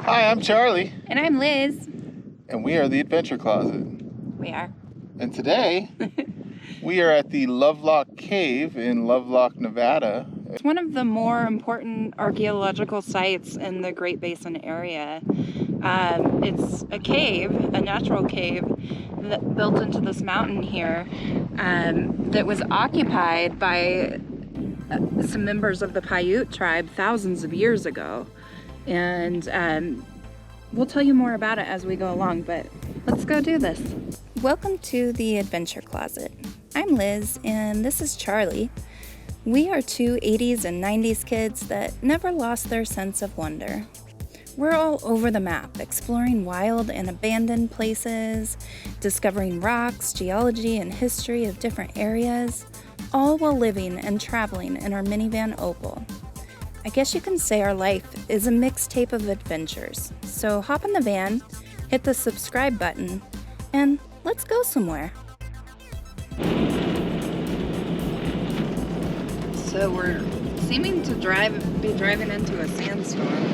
Hi, I'm Charlie. And I'm Liz. And we are the Adventure Closet. We are. And today, we are at the Lovelock Cave in Lovelock, Nevada. It's one of the more important archaeological sites in the Great Basin area. It's a cave, a natural cave, that built into this mountain here that was occupied by some members of the Paiute tribe thousands of years ago. And we'll tell you more about it as we go along, but let's go do this. Welcome to the Adventure Closet. I'm Liz, and this is Charlie. We are two 80s and 90s kids that never lost their sense of wonder. We're all over the map, exploring wild and abandoned places, discovering rocks, geology, and history of different areas, all while living and traveling in our minivan Opal. I guess you can say our life is a mixtape of adventures. So hop in the van, hit the subscribe button, and let's go somewhere. So we're seeming to be driving into a sandstorm.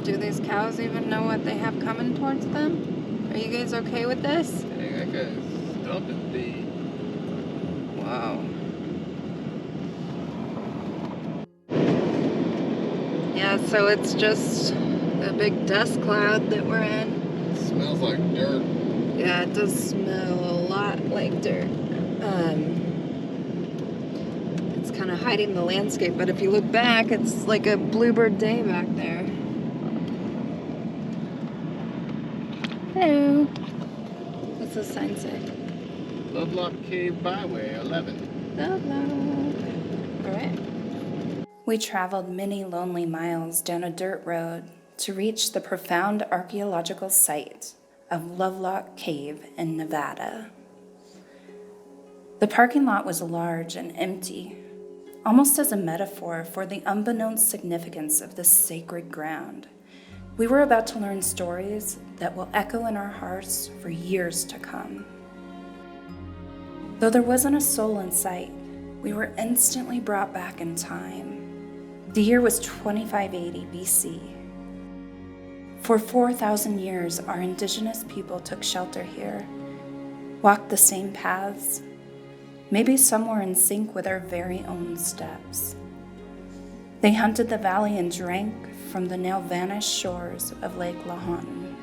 Do these cows even know what they have coming towards them? Are you guys okay with this? Hey, that guy's dumping the... Wow. Yeah, so it's just a big dust cloud that we're in. It smells like dirt. Yeah, it does smell a lot like dirt. It's kind of hiding the landscape, but if you look back, it's like a bluebird day back there. Hello. What's the sign say? Lovelock Cave Byway 11. Lovelock. All right. We traveled many lonely miles down a dirt road to reach the profound archaeological site of Lovelock Cave in Nevada. The parking lot was large and empty, almost as a metaphor for the unbeknownst significance of this sacred ground. We were about to learn stories that will echo in our hearts for years to come. Though there wasn't a soul in sight, we were instantly brought back in time. The year was 2580 BC. For 4,000 years, our indigenous people took shelter here, walked the same paths, maybe some were in sync with our very own steps. They hunted the valley and drank from the now vanished shores of Lake Lahontan.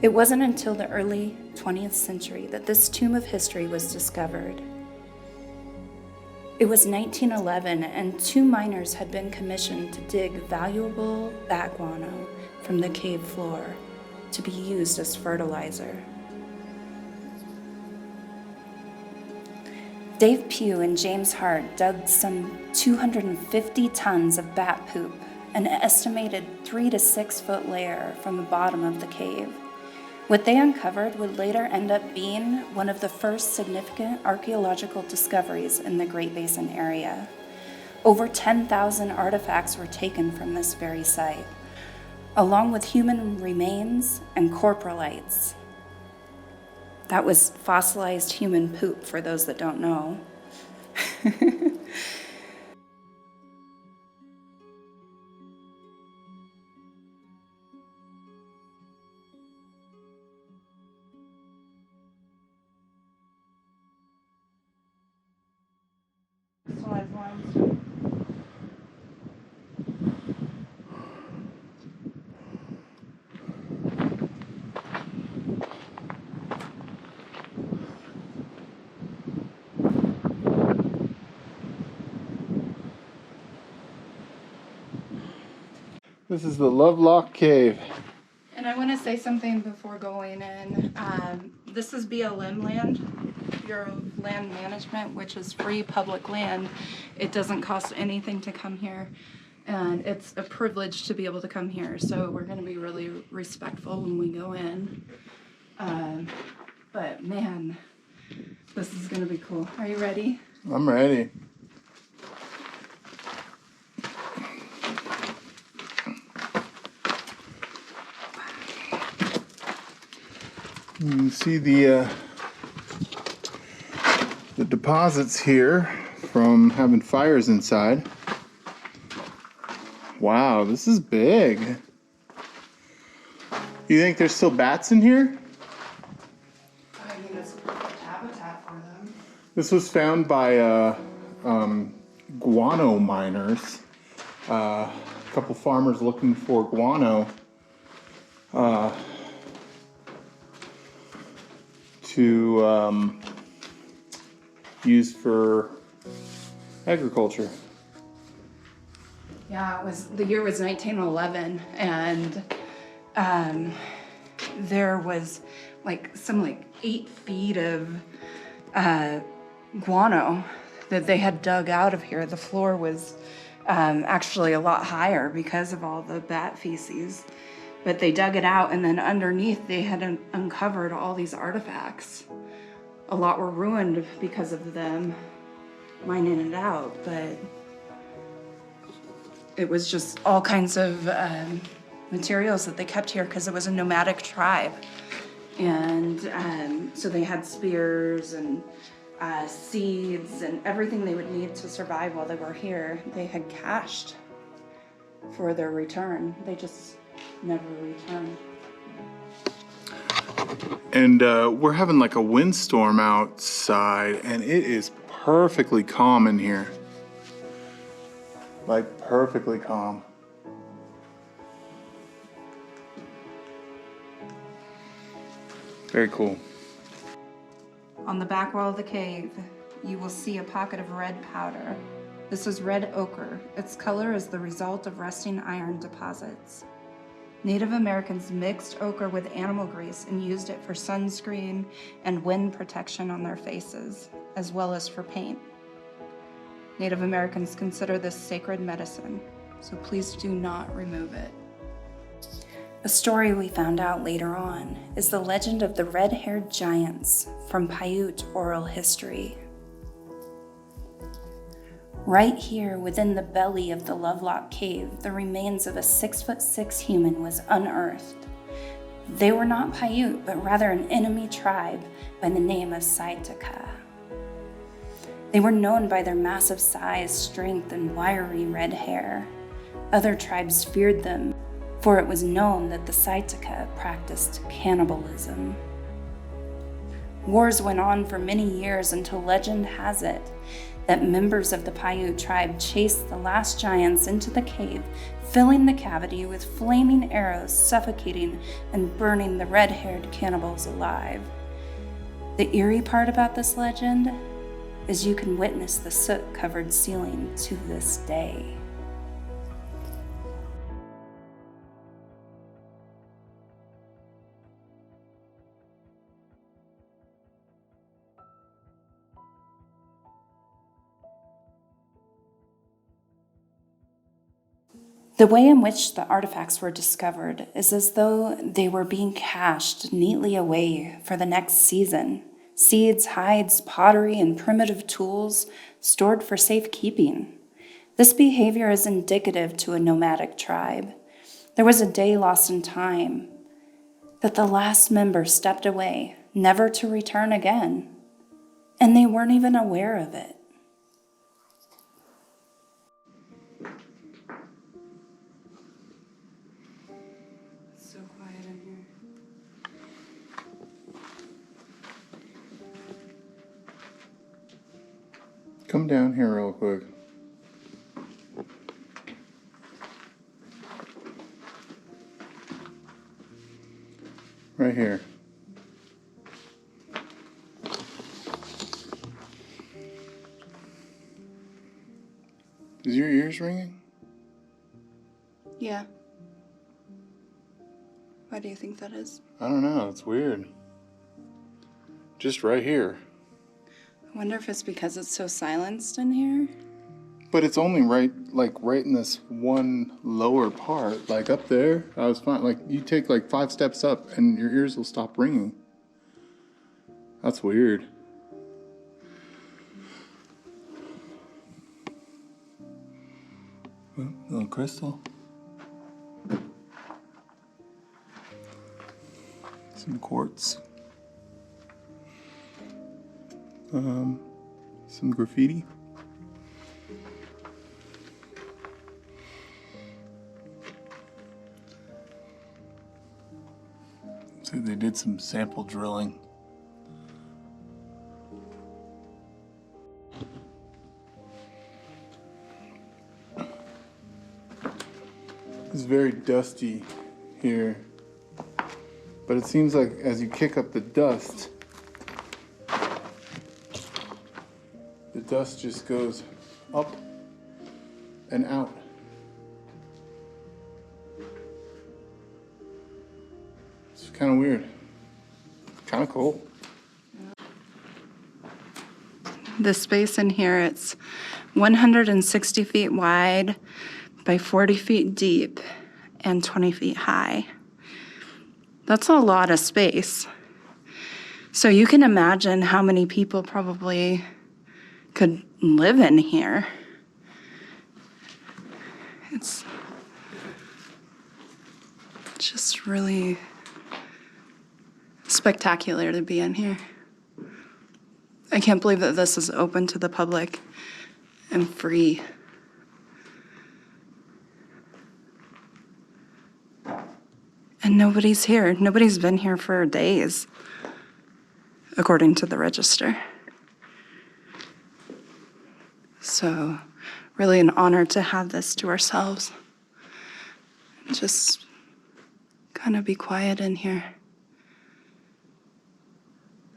It wasn't until the early 20th century that this tomb of history was discovered. It was 1911, and two miners had been commissioned to dig valuable bat guano from the cave floor to be used as fertilizer. Dave Pugh and James Hart dug some 250 tons of bat poop, an estimated 3 to 6 foot layer from the bottom of the cave. What they uncovered would later end up being one of the first significant archaeological discoveries in the Great Basin area. Over 10,000 artifacts were taken from this very site, along with human remains and coprolites. That was fossilized human poop, for those that don't know. This is the Lovelock Cave. And I want to say something before going in. This is BLM land, Bureau of Land Management, which is free public land. It doesn't cost anything to come here, and it's a privilege to be able to come here. So we're going to be really respectful when we go in. But man, this is going to be cool. Are you ready? I'm ready. You can see the deposits here from having fires inside. Wow, this is big. You think there's still bats in here? I mean, it's a perfect habitat for them. This was found by guano miners. A couple farmers looking for guano to use for agriculture. Yeah, the year was 1911, and there was like 8 feet of guano that they had dug out of here. The floor was actually a lot higher because of all the bat feces, but they dug it out, and then underneath they had uncovered all these artifacts. A lot were ruined because of them mining it out, but it was just all kinds of materials that they kept here because it was a nomadic tribe. And so they had spears and seeds and everything they would need to survive while they were here. They had cached for their return. They just never returned. And we're having like a windstorm outside, and it is perfectly calm in here. Like perfectly calm. Very cool. On the back wall of the cave, you will see a pocket of red powder. This is red ochre. Its color is the result of rusting iron deposits. Native Americans mixed ochre with animal grease and used it for sunscreen and wind protection on their faces, as well as for paint. Native Americans consider this sacred medicine, so please do not remove it. A story we found out later on is the legend of the red-haired giants from Paiute oral history. Right here within the belly of the Lovelock Cave, the remains of a 6'6" human was unearthed. They were not Paiute, but rather an enemy tribe by the name of Saitaka. They were known by their massive size, strength, and wiry red hair. Other tribes feared them, for it was known that the Saitaka practiced cannibalism. Wars went on for many years until legend has it that members of the Paiute tribe chased the last giants into the cave, filling the cavity with flaming arrows, suffocating and burning the red-haired cannibals alive. The eerie part about this legend is you can witness the soot-covered ceiling to this day. The way in which the artifacts were discovered is as though they were being cached neatly away for the next season. Seeds, hides, pottery, and primitive tools stored for safekeeping. This behavior is indicative to a nomadic tribe. There was a day lost in time that the last member stepped away, never to return again, and they weren't even aware of it. So quiet in here. Come down here real quick. Right here. Is your ears ringing? Yeah. Why do you think that is? I don't know, it's weird. Just right here. I wonder if it's because it's so silenced in here. But it's only right in this one lower part. Like up there, I was fine. Like you take like 5 steps up and your ears will stop ringing. That's weird. Oh, little crystal. Some quartz. Some graffiti. So they did some sample drilling. It's very dusty here, but it seems like as you kick up the dust just goes up and out. It's kind of weird, kind of cool. The space in here, it's 160 feet wide by 40 feet deep and 20 feet high. That's a lot of space. So you can imagine how many people probably could live in here. It's just really spectacular to be in here. I can't believe that this is open to the public and free. And nobody's here. Nobody's been here for days, according to the register. So, really an honor to have this to ourselves. Just kind of be quiet in here.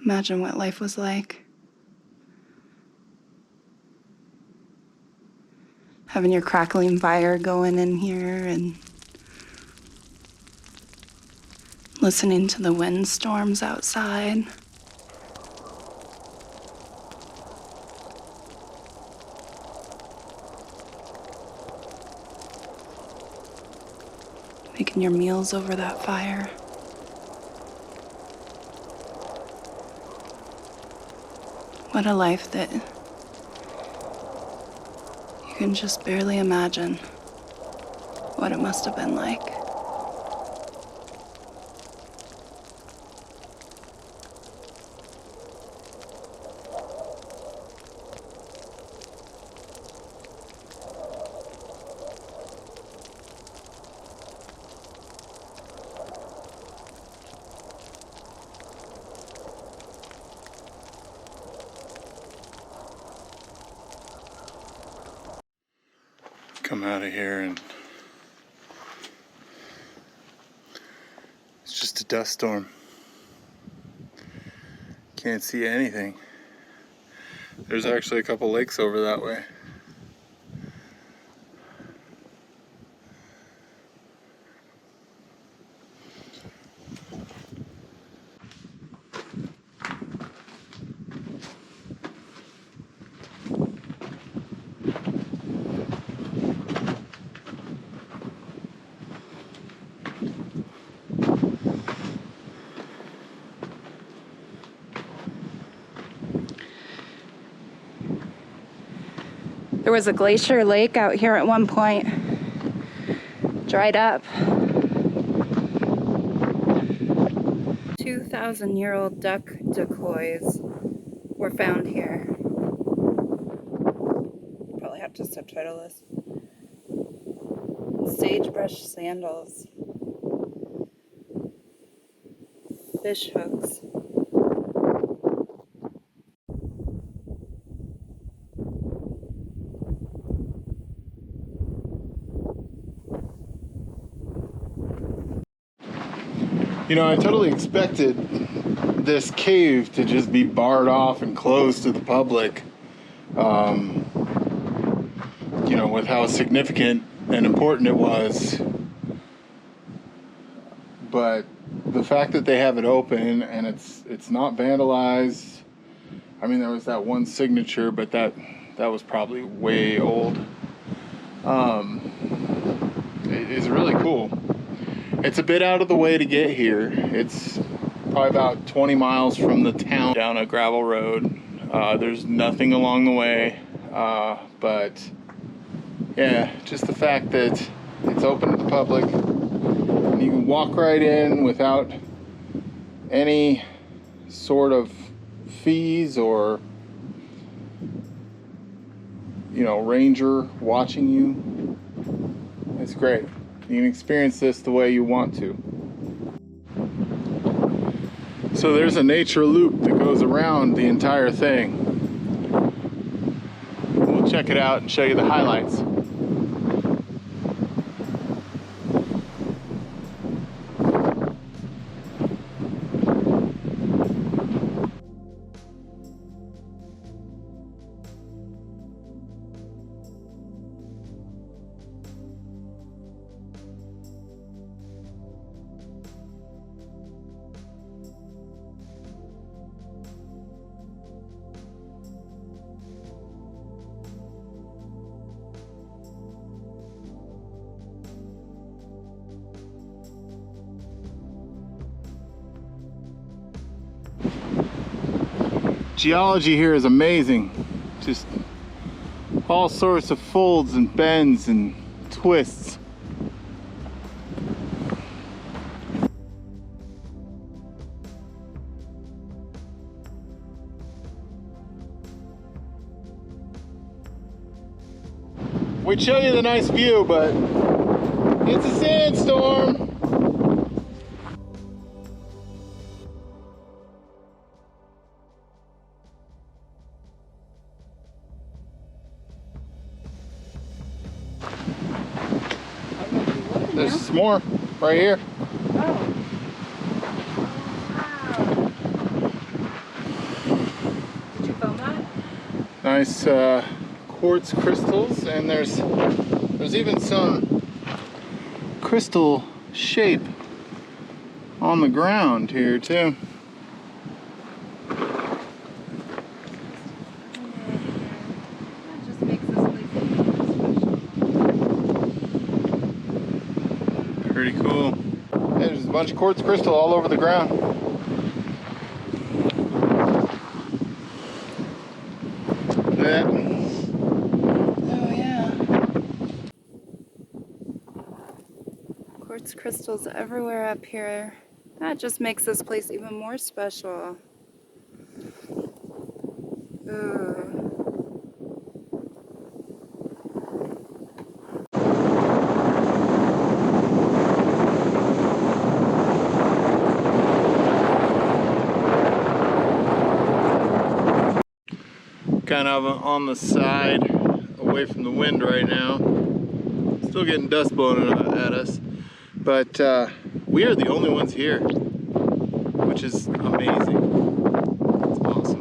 Imagine what life was like. Having your crackling fire going in here and listening to the windstorms outside. Making your meals over that fire. What a life that you can just barely imagine what it must have been like. Come out of here and it's just a dust storm. Can't see anything. There's actually a couple lakes over that way. There was a glacier lake out here at one point, dried up. 2,000-year-old duck decoys were found here. Probably have to subtitle this. Sagebrush sandals. Fish hooks. You know, I totally expected this cave to just be barred off and closed to the public. You know, with how significant and important it was. But the fact that they have it open and it's not vandalized. I mean, there was that one signature, but that was probably way old. It is really cool. It's a bit out of the way to get here. It's probably about 20 miles from the town down a gravel road. There's nothing along the way, but yeah, just the fact that it's open to the public and you can walk right in without any sort of fees or you know, ranger watching you. It's great. You can experience this the way you want to. So there's a nature loop that goes around the entire thing. We'll check it out and show you the highlights. Geology here is amazing. Just all sorts of folds and bends and twists. We'd show you the nice view, but it's a sandstorm. There's some more right here. Oh. Wow. Did you film that? Nice quartz crystals, and there's even some crystal shape on the ground here too. That just makes this place even special. Pretty cool. There's a bunch of quartz crystal all over the ground. Yeah. Oh yeah. Quartz crystals everywhere up here. That just makes this place even more special. Ooh. Kind of on the side, away from the wind right now. Still getting dust blowing at us, but we are the only ones here, which is amazing. It's awesome.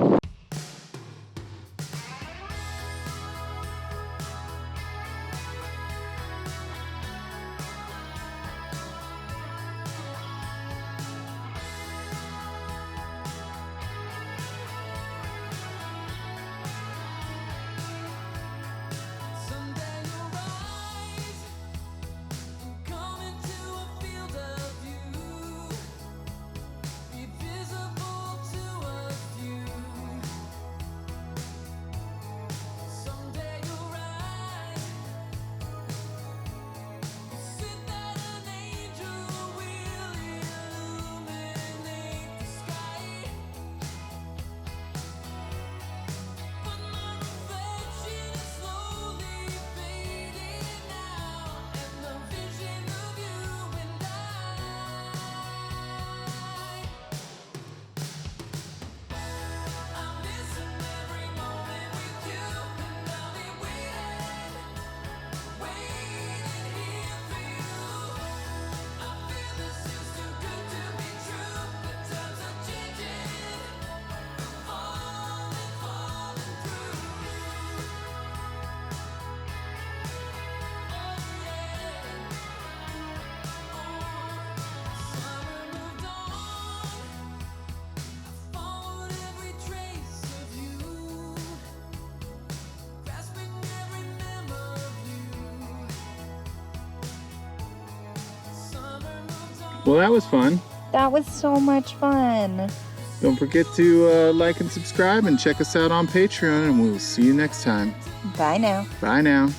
Well, that was fun. That was so much fun. Don't forget to like and subscribe and check us out on Patreon, and we'll see you next time. Bye now. Bye now.